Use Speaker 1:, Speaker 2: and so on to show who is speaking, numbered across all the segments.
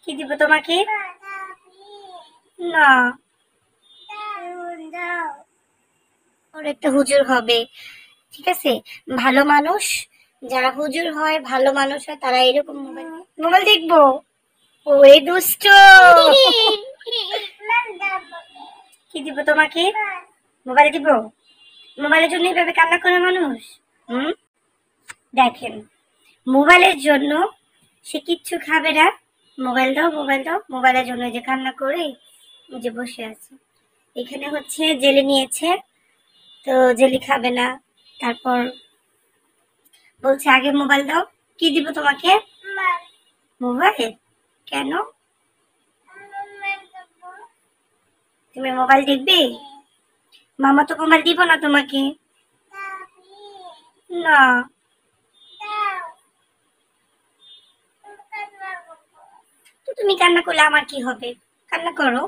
Speaker 1: কি দিব তোমাকে? না, ওর একটা হুজুর হবে, ঠিক আছে? ভালো মানুষ যারা হুজুর হয়, ভালো মানুষ হয়, তারা এরকম মোবাইল মোবাইল দেখবো। ওই দুষ্ট। কি দিব তোমাকে? মোবাইল দিব? মোবাইলের জন্য এইভাবে কান্না করে মানুষ? হুম, দেখেন, মোবাইলের জন্য সে কিচ্ছু খাবে না। মোবাইল দাও, মোবাইল দাও, মোবাইলের জন্য যে কান্না করে যে বসে আছে। এখানে হচ্ছে জেলি নিয়েছে, তো জেলি খাবে না। তারপর বলছে আগে মোবাইল দাও। কি দিব তোমাকে? মোবাইল? কেন? তুমি মোবাইল দেখবে? মামা তো মোবাইল দিব না তোমাকে। না, তো তুমি কান্না করলে আমার কি হবে? কান্না করো,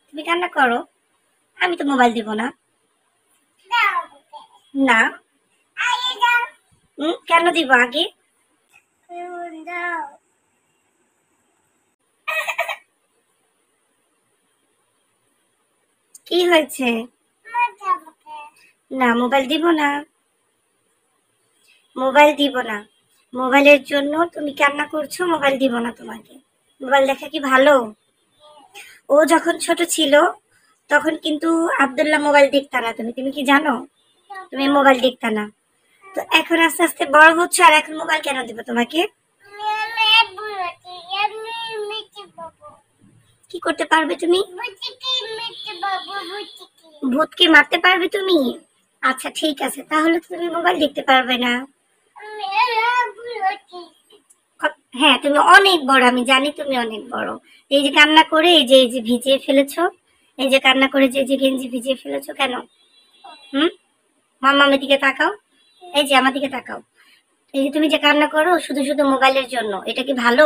Speaker 1: তুমি কান্না করো, আমি তো মোবাইল দিব না। না। কেন দিব আগে? কি হয়েছে? না, মোবাইল দিব না, মোবাইল দিব না। মোবাইলের জন্য তুমি কান্না করছো, মোবাইল দিব না তোমাকে। মোবাইল দেখা কি ভালো? ও যখন ছোট ছিল তখন কিন্তু আব্দুল্লাহ মোবাইল দেখতা না, তুমি তুমি কি জানো? তুমি মোবাইল দেখতা না, তো এখন আস্তে আস্তে বড় হচ্ছে, আর এখন মোবাইল কেন দিব তোমাকে? কি করতে পারবে তুমি? ভূতকে মারতে পারবে তুমি? আচ্ছা ঠিক আছে, তাহলে তো তুমি মোবাইল দেখতে পারবে না। হ্যাঁ, তুমি অনেক বড়, আমি জানি তুমি অনেক বড়। এই যে কান্না করে এই যে ভিজিয়ে ফেলেছো, এই যে কান্না করে যে গেঞ্জি ভিজিয়ে ফেলেছো কেন? হুম, মামা আমার দিকে তাকাও, এই যে আমার দিকে তাকাও। এই যে তুমি যে কান্না করো শুধু শুধু মোবাইলের জন্য, এটা কি ভালো?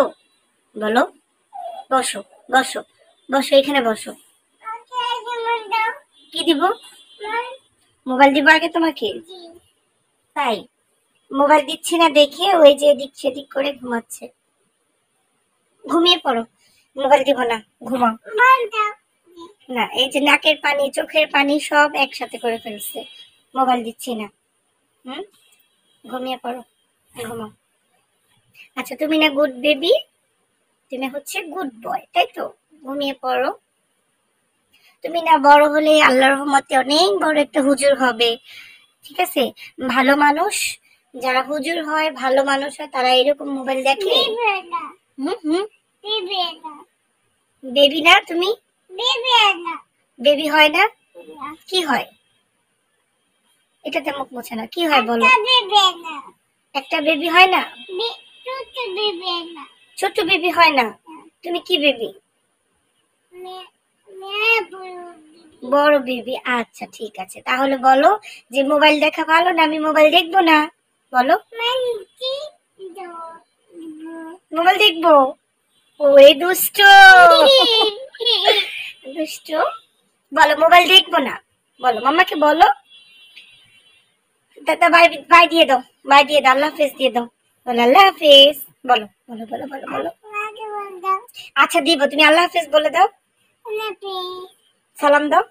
Speaker 1: বলো। বসো, বসো, বসো, এখানে বসো। কি দিব? মোবাইল দিব আগে তোমাকে? তাই? মোবাইল দিচ্ছি না দেখে ওই যে এদিক সেদিক করে ঘুমাচ্ছে। ঘুমিয়ে পড়ো, মোবাইল দিব না, ঘুমাও। না, এই যে নাকের পানি চোখের পানি সব একসাথে করে ফেলছে। মোবাইল দিচ্ছি না। হুম, ঘুমিয়ে পড়ো, ঘুমাও। আচ্ছা, তুমি না গুড বেবি, তুমি হচ্ছে গুড বয়, তাই তো? ঘুমিয়ে পড়ো। তুমি না বড় হলে আল্লাহর রহমতে অনেক বড় একটা হুজুর হবে, ঠিক আছে? ভালো মানুষ যারা হুজুর হয়, ভালো মানুষ হয়, তারা এরকম মোবাইল দেখে? হুম হুম, বেবি না তুমি? বেবি হয় না? কি হয়? এটাতে মুখ মোছে না, কি হয় বলো? একটা বেবি হয় না? ছোট বেবি হয় না? তুমি কি বেবি? বড় বেবি। আচ্ছা ঠিক আছে, তাহলে বলো যে মোবাইল দেখা ভালো না আমি মোবাইল দেখবো না? বলো। মোবাইল দেখবো। ওই দুষ্ট। দুষ্ট। বলো মোবাইল দেখবো না, বলো মাম্মাকে বলো। দাদা বাই, বাই দিয়ে দাও, বাই দিয়ে দাও, আল্লাহ হাফেজ দিয়ে দাও। বলো আল্লাহ হাফেজ, বলো বলো বলো বলো বলো। আচ্ছা দিব, তুমি আল্লাহ হাফেজ বলে দাও, সালাম দাও।